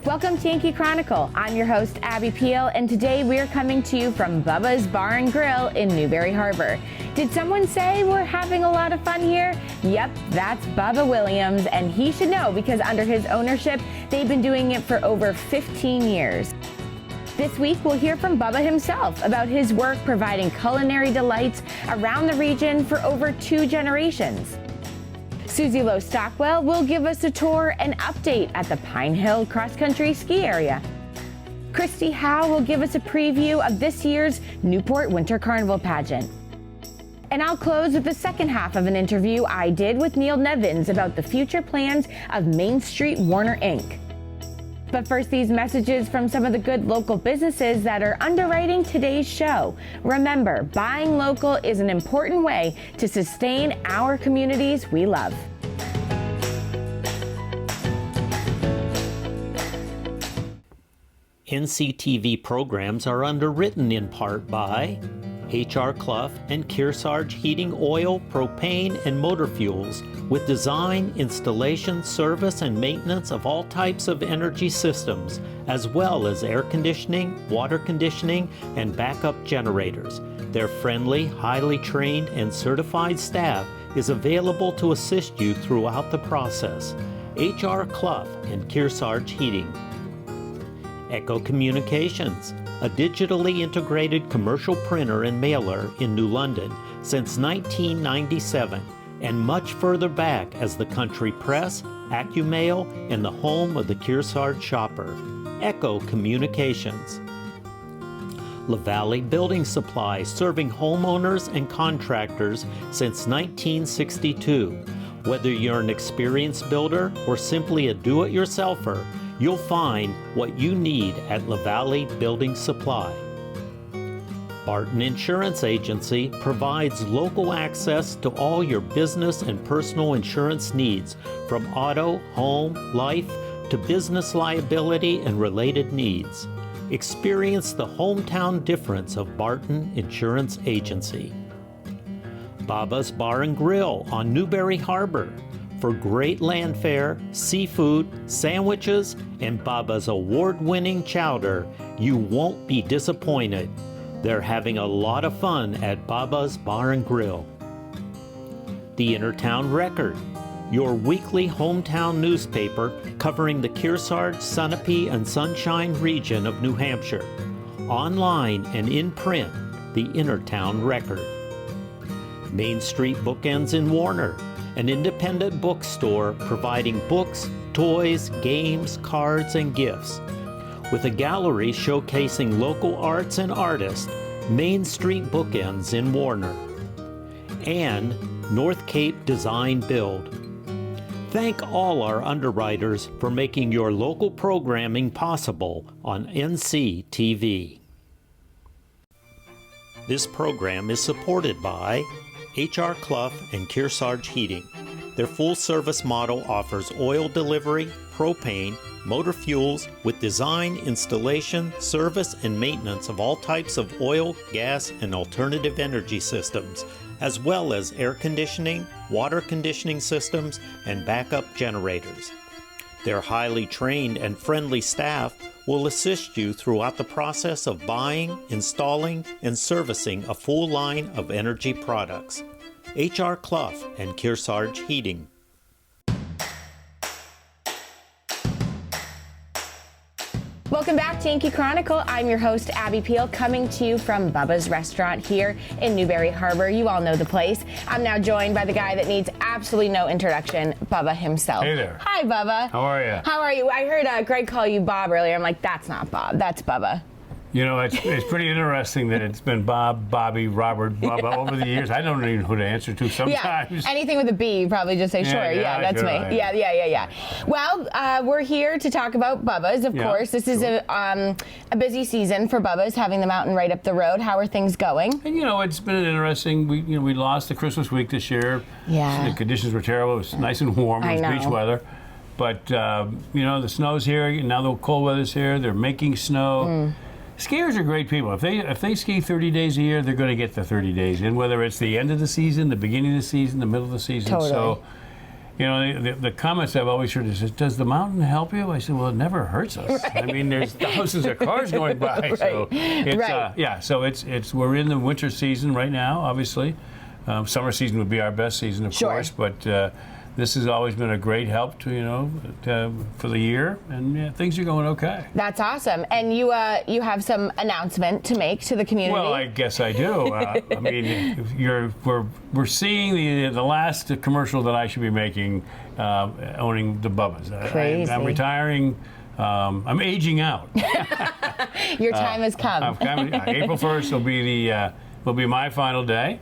Welcome to Yankee Chronicle. I'm your host, Abby Peel, and today we're coming to you from Bubba's Bar and Grill in Newberry Harbor. Did someone say we're having a lot of fun here? Yep, that's Bubba Williams, and he should know because under his ownership, they've been doing it for over 15 years. This week, we'll hear from Bubba himself about his work providing culinary delights around the region for over 2 generations. Susie Lowe-Stockwell will give us a tour and update at the Pine Hill Cross Country Ski Area. Kristie Howe will give us a preview of this year's Newport Winter Carnival Pageant. And I'll close with the second half of an interview I did with Neil Nevins about the future plans of MainStreet Warner Inc. But first, these messages from some of the good local businesses that are underwriting today's show. Remember, buying local is an important way to sustain our communities we love. NCTV programs are underwritten in part by H.R. Clough and Kearsarge Heating Oil, Propane, and Motor Fuels, with design, installation, service, and maintenance of all types of energy systems, as well as air conditioning, water conditioning, and backup generators. Their friendly, highly trained, and certified staff is available to assist you throughout the process. H.R. Clough and Kearsarge Heating. Echo Communications, a digitally integrated commercial printer and mailer in New London since 1997, and much further back as the Country Press, AccuMail, and the home of the Kearsarge shopper. Echo Communications. LaValle Building Supply, serving homeowners and contractors since 1962. Whether you're an experienced builder or simply a do-it-yourselfer, you'll find what you need at LaValle Building Supply. Barton Insurance Agency provides local access to all your business and personal insurance needs, from auto, home, life, to business liability and related needs. Experience the hometown difference of Barton Insurance Agency. Bubba's Bar and Grill on Newberry Harbor, for great land fare, seafood, sandwiches, and Bubba's award-winning chowder. You won't be disappointed. They're having a lot of fun at Bubba's Bar and Grill. The Innertown Record, your weekly hometown newspaper covering the Kearsarge, Sunapee, and Sunshine region of New Hampshire. Online and in print, the Innertown Record. MainStreet Bookends in Warner, an independent bookstore providing books, toys, games, cards, and gifts. With a gallery showcasing local arts and artists, MainStreet Bookends in Warner. And North Cape Design Build. Thank all our underwriters for making your local programming possible on NCTV. This program is supported by H.R. Clough and Kearsarge Heating. Their full-service model offers oil delivery, propane, motor fuels with design, installation, service, and maintenance of all types of oil, gas, and alternative energy systems, as well as air conditioning, water conditioning systems, and backup generators. Their highly trained and friendly staff will assist you throughout the process of buying, installing, and servicing a full line of energy products. H.R. Clough and Kearsarge Heating. Welcome back to Yankee Chronicle. I'm your host, Abby Peel, coming to you from Bubba's Restaurant here in Newberry Harbor. You all know the place. I'm now joined by the guy that needs absolutely no introduction, Bubba himself. Hey there. Hi, Bubba. How are you? How are you? I heard Greg call you Bob earlier. I'm like, that's not Bob. That's Bubba. You know, it's pretty interesting that it's been Bob, Bobby, Robert, Bubba over the years. I don't even know who to answer to sometimes. Yeah, anything with a B, you probably just say, sure, yeah, that's me. Right. Yeah. Well, we're here to talk about Bubba's, of course. This is a busy season for Bubba's, having the mountain right up the road. How are things going? And, you know, it's been interesting. We lost the Christmas week this year. Yeah. The conditions were terrible. It was nice and warm. It was beach weather. But, you know, the snow's here. Now the cold weather's here. They're making snow. Skiers are great people. If they ski 30 days a year, they're going to get the 30 days in, whether it's the end of the season, the beginning of the season, the middle of the season. Totally. So You know, the comments I've always heard is, does the mountain help you? I said, well, it never hurts us. Right. I mean, there's thousands of cars going by. Right. So it's, so it's we're in the winter season right now, obviously. Summer season would be our best season, of course, but this has always been a great help to, for the year, and things are going okay. That's awesome. And you have some announcement to make to the community. Well, I guess I do. I mean, we're seeing the last commercial that I should be making, owning the Bubbas. Crazy. I'm retiring. I'm aging out. Your time has come. April 1st will be my final day.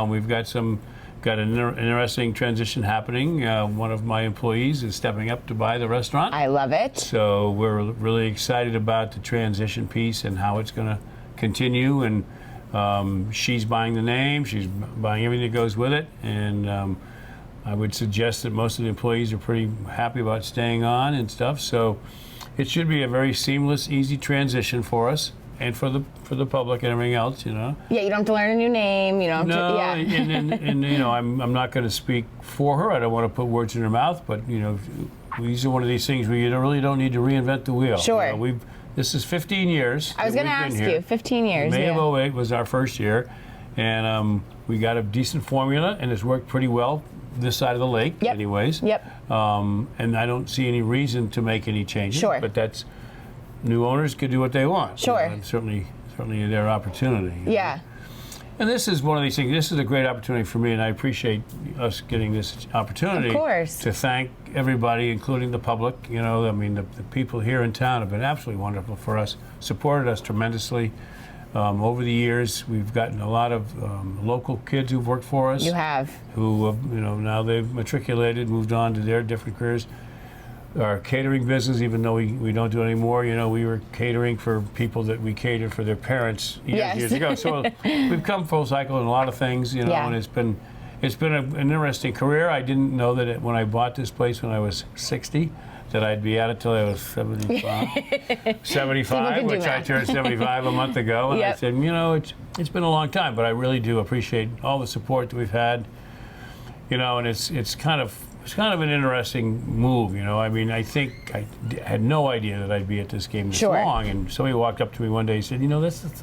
We've got an interesting transition happening. One of my employees is stepping up to buy the restaurant. I love it. So we're really excited about the transition piece and how it's going to continue. And she's buying the name. She's buying everything that goes with it. And I would suggest that most of the employees are pretty happy about staying on and stuff. So it should be a very seamless, easy transition for us. And for the public and everything else, Yeah, you don't have to learn a new name. You don't have to. Yeah. and I'm not going to speak for her. I don't want to put words in her mouth. But these are one of these things where you really don't need to reinvent the wheel. Sure. This is 15 years. I was going to ask you, 15 years. May of 2008 was our first year, and we got a decent formula, and it's worked pretty well this side of the lake, anyways. Yep. And I don't see any reason to make any changes. Sure. But that's. New owners could do what they want. Sure. And certainly their opportunity. Yeah. And this is one of these things. This is a great opportunity for me, and I appreciate us getting this opportunity. Of course. To thank everybody, including the public. I mean, the people here in town have been absolutely wonderful for us, supported us tremendously. Over the years, we've gotten a lot of local kids who've worked for us. You have. Who, now they've matriculated, moved on to their different careers. Our catering business, even though we don't do it anymore, we were catering for people that we catered for their parents years ago. So we've come full cycle in a lot of things, and it's been an interesting career. I didn't know that when I bought this place when I was 60, that I'd be at it till I was 75, which I turned 75 a month ago. And I said, it's been a long time, but I really do appreciate all the support that we've had, and it's kind of an interesting move, I mean, I think I had no idea that I'd be at this game this long, and somebody walked up to me one day and said,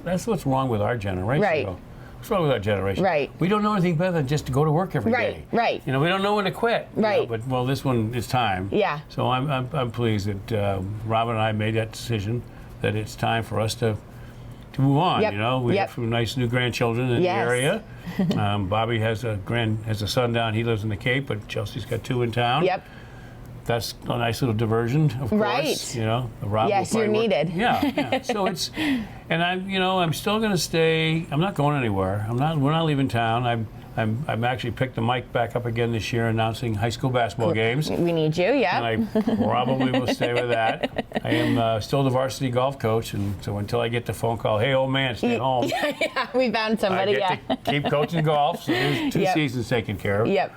that's what's wrong with our generation. Right. What's wrong with our generation? Right. We don't know anything better than just to go to work every day. Right. We don't know when to quit. Right. But this one is time. Yeah. So I'm pleased that Robin and I made that decision that it's time for us to move on. We have some nice new grandchildren in the area. Bobby has a son down. He lives in the Cape, but Chelsea's got 2 in town. Yep. That's a nice little diversion, of course. Right. Rob yes, you're needed. Yeah. So it's, and I'm still going to stay. I'm not going anywhere. We're not leaving town. I'm actually picked the mic back up again this year, announcing high school basketball games. We need you, yeah. And I probably will stay with that. I am still the varsity golf coach, and so until I get the phone call, hey, old man, stay home. Yeah, we found somebody. I get to keep coaching golf. So there's 2 seasons taken care of. Yep.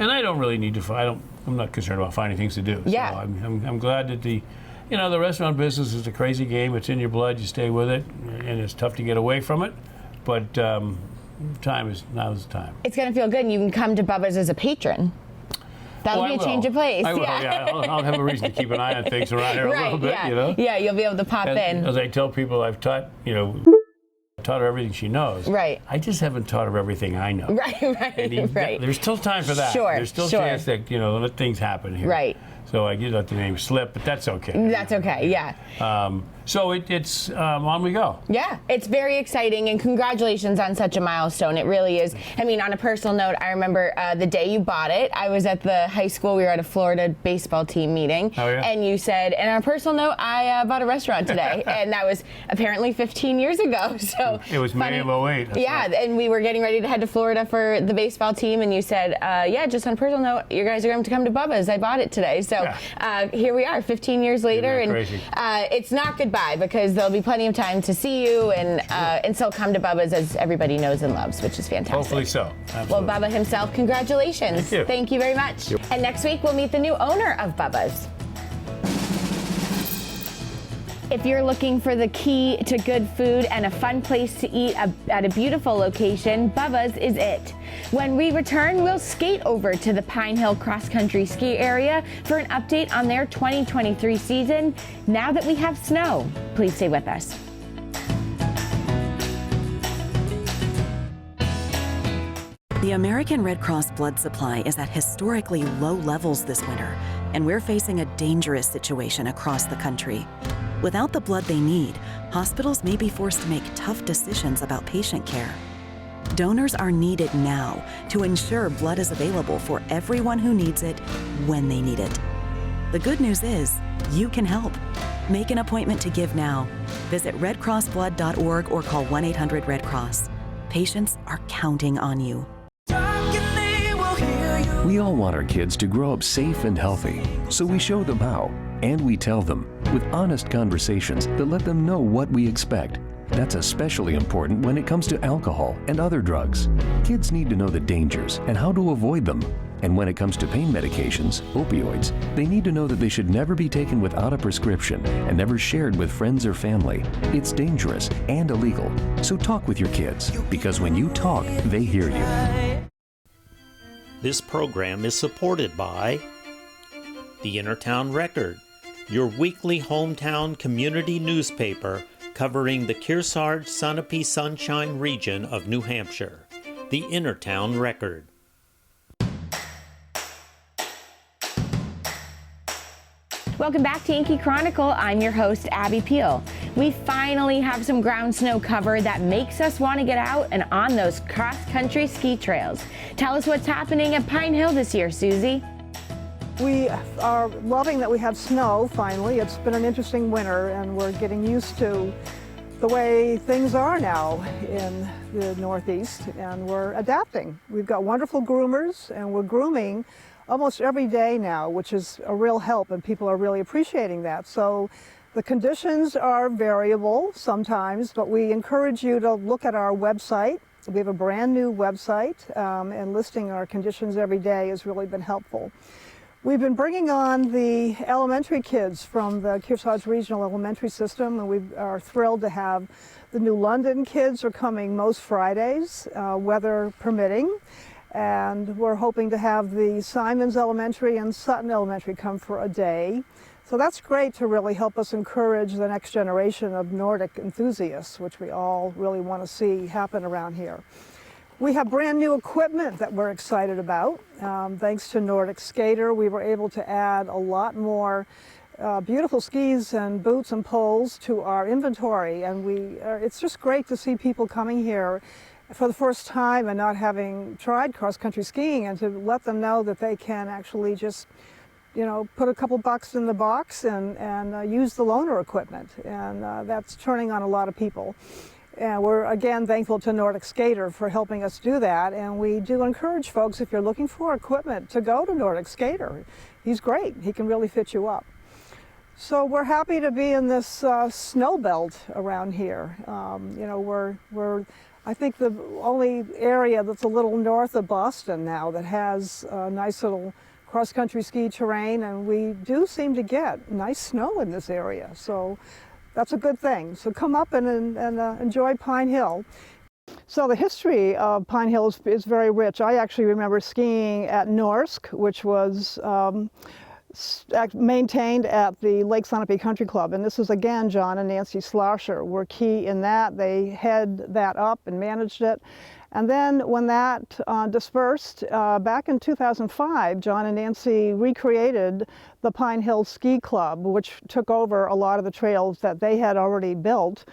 And I don't really need to. I'm not concerned about finding things to do. Yeah. So I'm glad that the restaurant business is a crazy game. It's in your blood. You stay with it, and it's tough to get away from it. But now is the time. It's going to feel good, and you can come to Bubba's as a patron. That'll be a change of place. I will, I'll have a reason to keep an eye on things around here a little bit, Yeah, you'll be able to pop in. As I tell people, I've taught her everything she knows. Right. I just haven't taught her everything I know. Right. There's still time for that. Sure. There's still a chance that, let things happen here. Right. So I did let the name slip, but that's okay. That's okay, yeah. So it's on we go. Yeah, it's very exciting, and congratulations on such a milestone. It really is. I mean, on a personal note, I remember the day you bought it, I was at the high school. We were at a Florida baseball team meeting. Oh, yeah? And you said, and on a personal note, I bought a restaurant today. And that was apparently 15 years ago. So it was May of 2008. Yeah, right. And we were getting ready to head to Florida for the baseball team, and you said, just on a personal note, you guys are going to come to Bubba's. I bought it today. So here we are, 15 years later. And it's not goodbye, because there'll be plenty of time to see you and still come to Bubba's, as everybody knows and loves, which is fantastic. Hopefully so. Absolutely. Well, Bubba himself, congratulations. Thank you very much. And next week, we'll meet the new owner of Bubba's. If you're looking for the key to good food and a fun place to eat at a beautiful location, Bubba's is it. When we return, we'll skate over to the Pine Hill Cross Country Ski Area for an update on their 2023 season now that we have snow. Please stay with us. The American Red Cross blood supply is at historically low levels this winter, and we're facing a dangerous situation across the country. Without the blood they need, hospitals may be forced to make tough decisions about patient care. Donors are needed now to ensure blood is available for everyone who needs it when they need it. The good news is, you can help. Make an appointment to give now. Visit redcrossblood.org or call 1-800-RED-CROSS. Patients are counting on you. We all want our kids to grow up safe and healthy, so we show them how, and we tell them with honest conversations that let them know what we expect. That's especially important when it comes to alcohol and other drugs. Kids need to know the dangers and how to avoid them. And when it comes to pain medications, opioids, they need to know that they should never be taken without a prescription and never shared with friends or family. It's dangerous and illegal. So talk with your kids, because when you talk, they hear you. This program is supported by the Innertown Record, your weekly hometown community newspaper covering the Kearsarge-Sunapee Sunshine region of New Hampshire. The Innertown Record. Welcome back to Yankee Chronicle. I'm your host, Abby Peel. We finally have some ground snow cover that makes us want to get out and on those cross-country ski trails. Tell us what's happening at Pine Hill this year, Susie. We are loving that we have snow finally. It's been an interesting winter and we're getting used to the way things are now in the Northeast, and we're adapting. We've got wonderful groomers and we're grooming almost every day now, which is a real help, and people are really appreciating that. So the conditions are variable sometimes, but we encourage you to look at our website. We have a brand new website, and listing our conditions every day has really been helpful. We've been bringing on the elementary kids from the Kearsarge Regional Elementary System, and we are thrilled to have the New London kids are coming most Fridays, weather permitting. And we're hoping to have the Simons Elementary and Sutton Elementary come for a day. So that's great to really help us encourage the next generation of Nordic enthusiasts, which we all really want to see happen around here. We have brand new equipment that we're excited about. Thanks to Nordic Skater, we were able to add a lot more beautiful skis and boots and poles to our inventory. And it's just great to see people coming here for the first time and not having tried cross-country skiing, and to let them know that they can actually just, put a couple bucks in the box and use the loaner equipment. And that's turning on a lot of people. And we're, again, thankful to Nordic Skater for helping us do that. And we do encourage folks, if you're looking for equipment, to go to Nordic Skater. He's great. He can really fit you up. So we're happy to be in this snow belt around here. We're I think the only area that's a little north of Boston now that has a nice little cross-country ski terrain, and we do seem to get nice snow in this area, so that's a good thing. So come up and enjoy Pine Hill. So the history of Pine Hill is very rich. I actually remember skiing at Norsk, which was maintained at the Lake Sunapee Country Club, and this is again John and Nancy Slasher were key in that. They head that up and managed it, and then when that dispersed back in 2005, John and Nancy recreated the Pine Hill Ski Club, which took over a lot of the trails that they had already built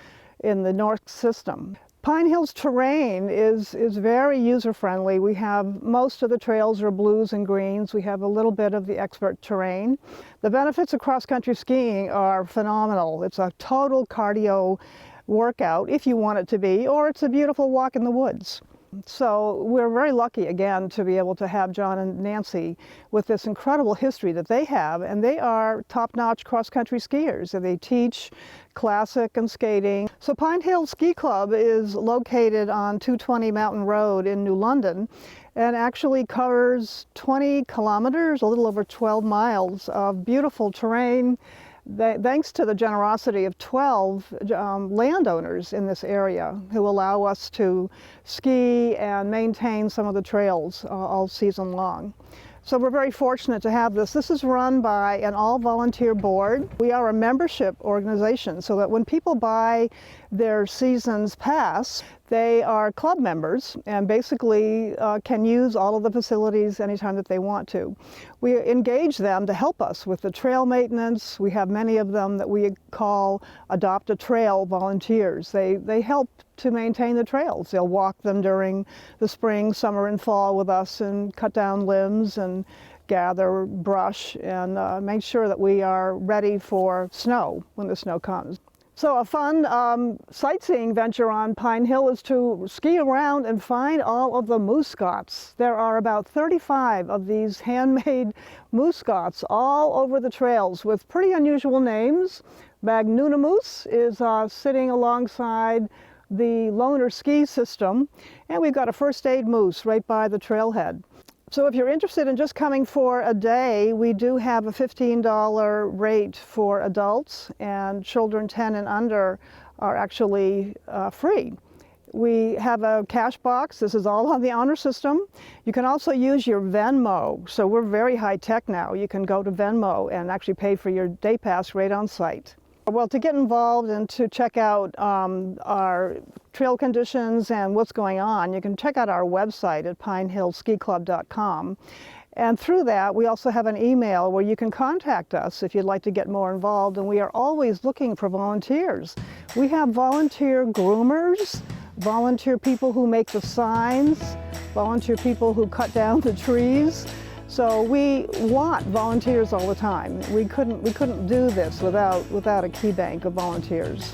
in the North system. Pine Hill's terrain is very user-friendly. We have most of the trails are blues and greens. We have a little bit of the expert terrain. The benefits of cross-country skiing are phenomenal. It's a total cardio workout if you want it to be, or it's a beautiful walk in the woods. So we're very lucky, again, to be able to have John and Nancy with this incredible history that they have, and they are top-notch cross-country skiers, and they teach classic and skating. So Pine Hill Ski Club is located on 220 Mountain Road in New London, and actually covers 20 kilometers, a little over 12 miles of beautiful terrain, thanks to the generosity of 12 landowners in this area who allow us to ski and maintain some of the trails all season long. So we're very fortunate to have this. This is run by an all-volunteer board. We are a membership organization, so that when people buy their season's pass, they are club members and basically can use all of the facilities anytime that they want to. We engage them to help us with the trail maintenance. We have many of them that we call Adopt a Trail volunteers. They help to maintain the trails. They'll walk them during the spring, summer, and fall with us and cut down limbs and gather brush and make sure that we are ready for snow when the snow comes. So a fun sightseeing venture on Pine Hill is to ski around and find all of the moose-scots. There are about 35 of these handmade moose-scots all over the trails with pretty unusual names. Magnuna Moose is sitting alongside the Loner ski system, and we've got a first aid moose right by the trailhead. So if you're interested in just coming for a day, we do have a $15 rate for adults, and children 10 and under are actually free. We have a cash box. This is all on the honor system. You can also use your Venmo. So we're very high tech now. You can go to Venmo and actually pay for your day pass right on site. Well, to get involved and to check out our trail conditions and what's going on, you can check out our website at pinehillskiclub.com. And through that, we also have an email where you can contact us if you'd like to get more involved, and we are always looking for volunteers. We have volunteer groomers, volunteer people who make the signs, volunteer people who cut down the trees. So we want volunteers all the time. We couldn't do this without a key bank of volunteers.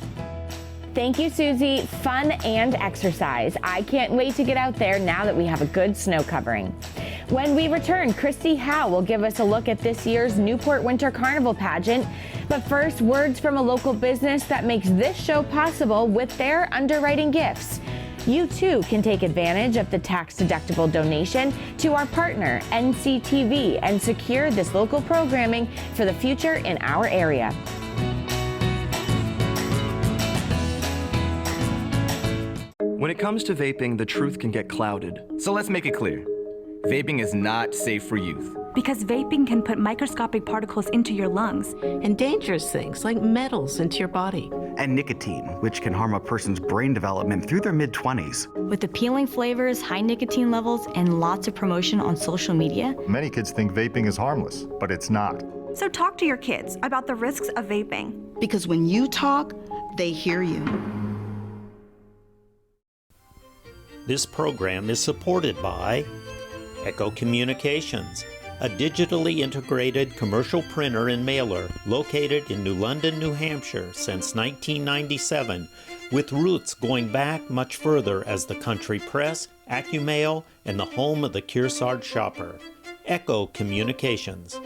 Thank you, Susie. Fun and exercise. I can't wait to get out there now that we have a good snow covering. When we return, Kristie Howe will give us a look at this year's Newport Winter Carnival Pageant. But first, words from a local business that makes this show possible with their underwriting gifts. You too can take advantage of the tax-deductible donation to our partner, NCTV, and secure this local programming for the future in our area. When it comes to vaping, the truth can get clouded. So let's make it clear. Vaping is not safe for youth. Because vaping can put microscopic particles into your lungs. And dangerous things like metals into your body. And nicotine, which can harm a person's brain development through their mid-20s. With appealing flavors, high nicotine levels, and lots of promotion on social media. Many kids think vaping is harmless, but it's not. So talk to your kids about the risks of vaping. Because when you talk, they hear you. This program is supported by Echo Communications, a digitally integrated commercial printer and mailer located in New London, New Hampshire since 1997, with roots going back much further as the Country Press, AccuMail, and the home of the Kearsarge shopper. Echo Communications.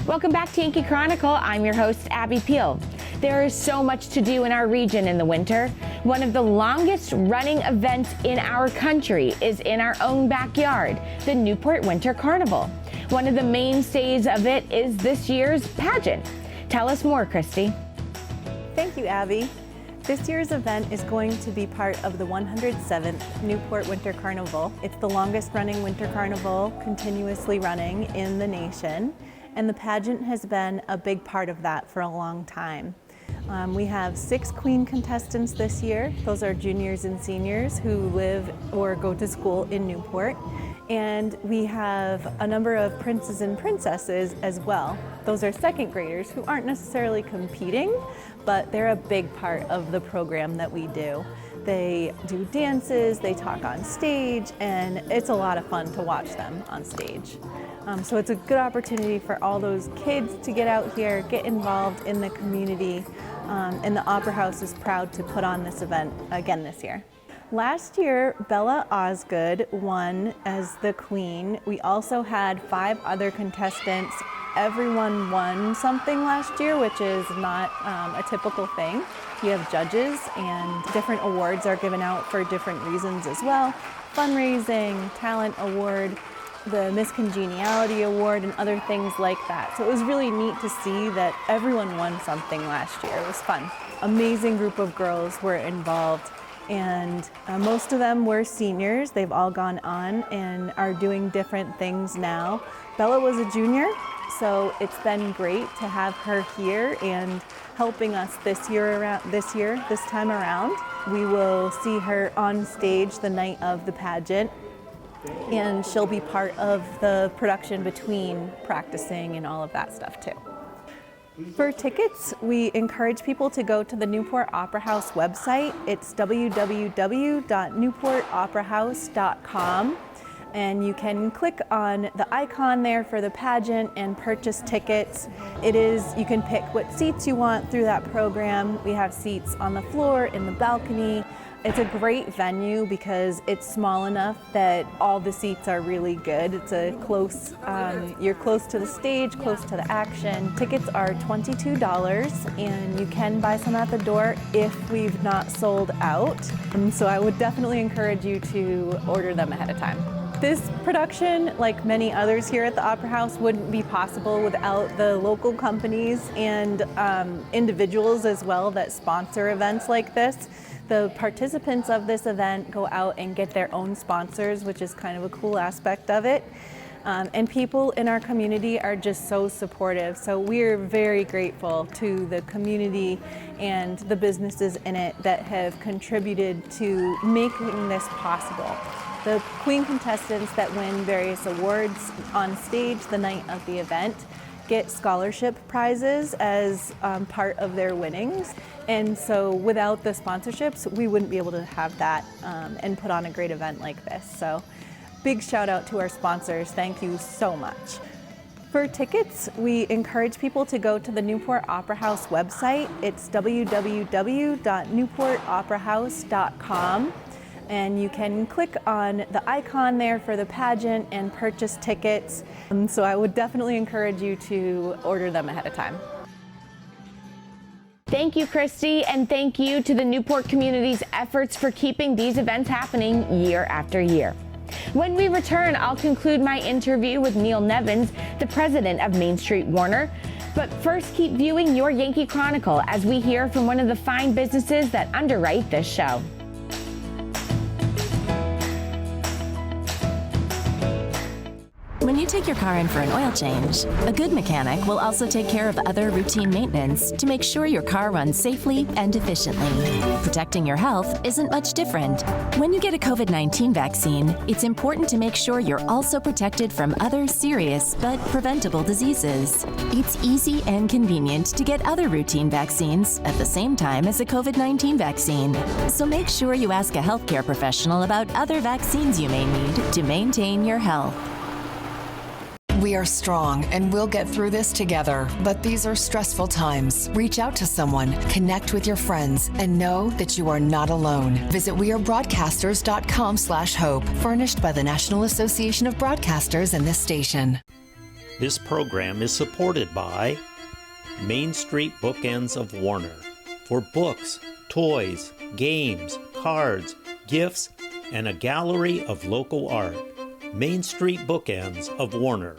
Welcome back to Yankee Chronicle. I'm your host, Abby Peel. There is so much to do in our region in the winter. One of the longest running events in our country is in our own backyard, the Newport Winter Carnival. One of the mainstays of it is this year's pageant. Tell us more, Kristie. Thank you, Abby. This year's event is going to be part of the 107th Newport Winter Carnival. It's the longest running winter carnival continuously running in the nation, and the pageant has been a big part of that for a long time. We have 6 queen contestants this year. Those are juniors and seniors who live or go to school in Newport. And we have a number of princes and princesses as well. Those are second graders who aren't necessarily competing, but they're a big part of the program that we do. They do dances, they talk on stage, and it's a lot of fun to watch them on stage. So it's a good opportunity for all those kids to get out here, get involved in the community, and the Opera House is proud to put on this event again this year. Last year, Bella Osgood won as the queen. We also had 5 other contestants. Everyone won something last year, which is not a typical thing. You have judges, and different awards are given out for different reasons as well. Fundraising, talent award. the Miss Congeniality Award and other things like that. So it was really neat to see that everyone won something last year. It was fun. Amazing group of girls were involved, and most of them were seniors. They've all gone on and are doing different things now. Bella was a junior, so it's been great to have her here and helping us this time around. We will see her on stage the night of the pageant, and she'll be part of the production between practicing and all of that stuff too. For tickets, we encourage people to go to the Newport Opera House website. It's www.newportoperahouse.com, and you can click on the icon there for the pageant and purchase tickets. You can pick what seats you want through that program. We have seats on the floor, in the balcony. It's a great venue because it's small enough that all the seats are really good. It's a close, you're close to the stage, close to the action. Tickets are $22, and you can buy some at the door if we've not sold out. So I would definitely encourage you to order them ahead of time. This production, like many others here at the Opera House, wouldn't be possible without the local companies and individuals as well that sponsor events like this. The participants of this event go out and get their own sponsors, which is kind of a cool aspect of it. And people in our community are just so supportive. So we're very grateful to the community and the businesses in it that have contributed to making this possible. The Queen contestants that win various awards on stage the night of the event get scholarship prizes as part of their winnings. And so without the sponsorships, we wouldn't be able to have that and put on a great event like this. So big shout out to our sponsors. Thank you so much. For tickets, we encourage people to go to the Newport Opera House website. It's www.newportoperahouse.com. And you can click on the icon there for the pageant and purchase tickets. So I would definitely encourage you to order them ahead of time. Thank you, Kristie, and thank you to the Newport community's efforts for keeping these events happening year after year. When we return, I'll conclude my interview with Neil Nevins, the president of MainStreet Warner. But first, keep viewing your Yankee Chronicle as we hear from one of the fine businesses that underwrite this show. When you take your car in for an oil change, a good mechanic will also take care of other routine maintenance to make sure your car runs safely and efficiently. Protecting your health isn't much different. When you get a COVID-19 vaccine, it's important to make sure you're also protected from other serious but preventable diseases. It's easy and convenient to get other routine vaccines at the same time as a COVID-19 vaccine. So make sure you ask a healthcare professional about other vaccines you may need to maintain your health. We are strong and we'll get through this together. But these are stressful times. Reach out to someone, connect with your friends, and know that you are not alone. Visit wearebroadcasters.com/hope, furnished by the National Association of Broadcasters and this station. This program is supported by MainStreet Bookends of Warner for books, toys, games, cards, gifts, and a gallery of local art. MainStreet Bookends of Warner.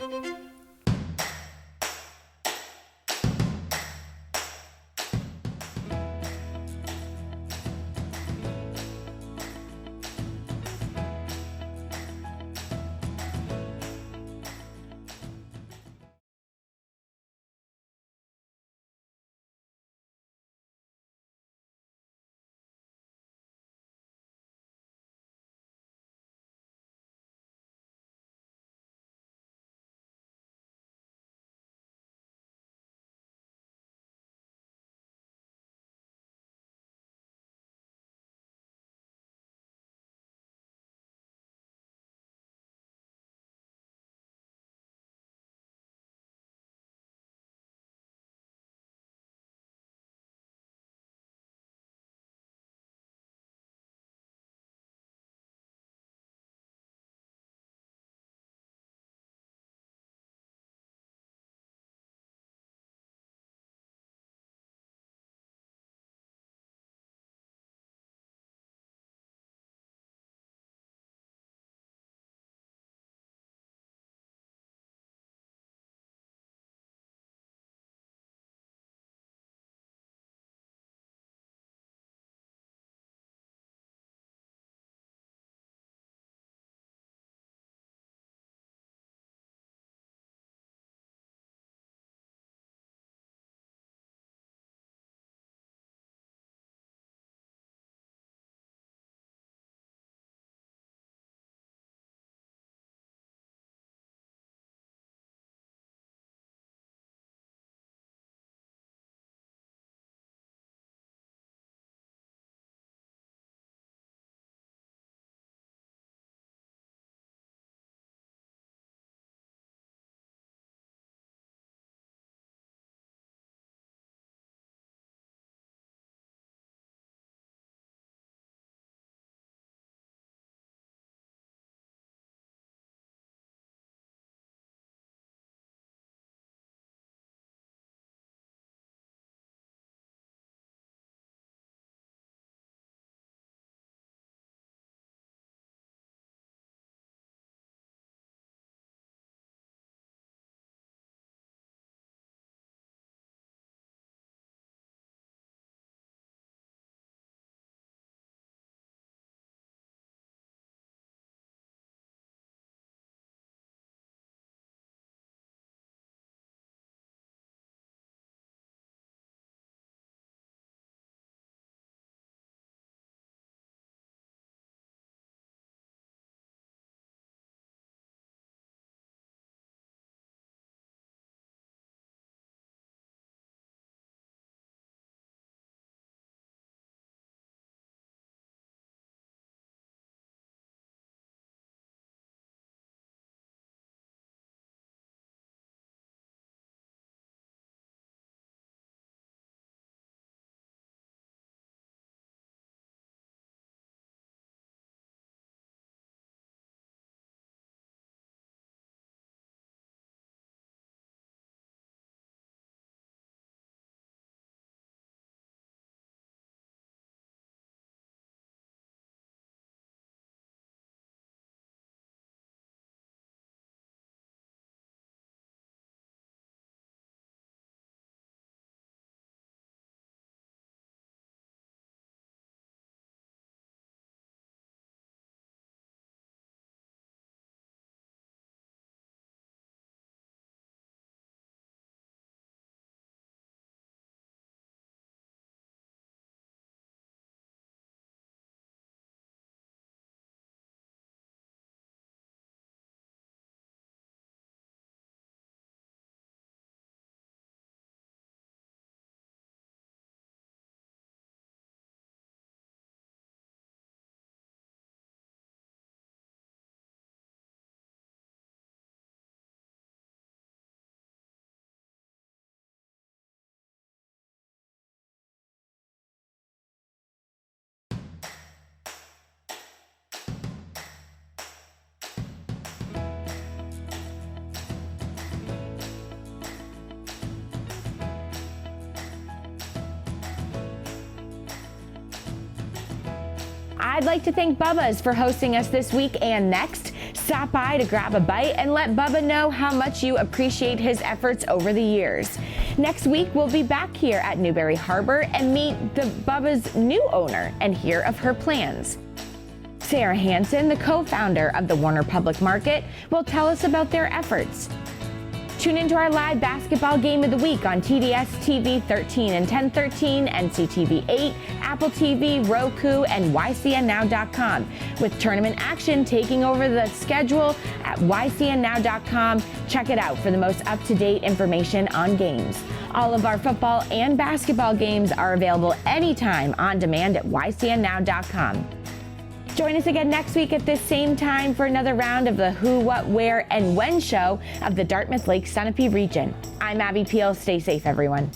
I'd like to thank Bubba's for hosting us this week and next. Stop by to grab a bite and let Bubba know how much you appreciate his efforts over the years. Next week, we'll be back here at Newberry Harbor and meet Bubba's new owner and hear of her plans. Sarah Hansen, the co-founder of the Warner Public Market, will tell us about their efforts. Tune into our live basketball game of the week on TDS TV 13 and 1013, NCTV 8, Apple TV, Roku, and YCNNow.com, with tournament action taking over the schedule at YCNNow.com. Check it out for the most up-to-date information on games. All of our football and basketball games are available anytime on demand at YCNNow.com. Join us again next week at this same time for another round of the Who, What, Where, and When show of the Dartmouth Lake Sunapee region. I'm Abby Peel. Stay safe, everyone.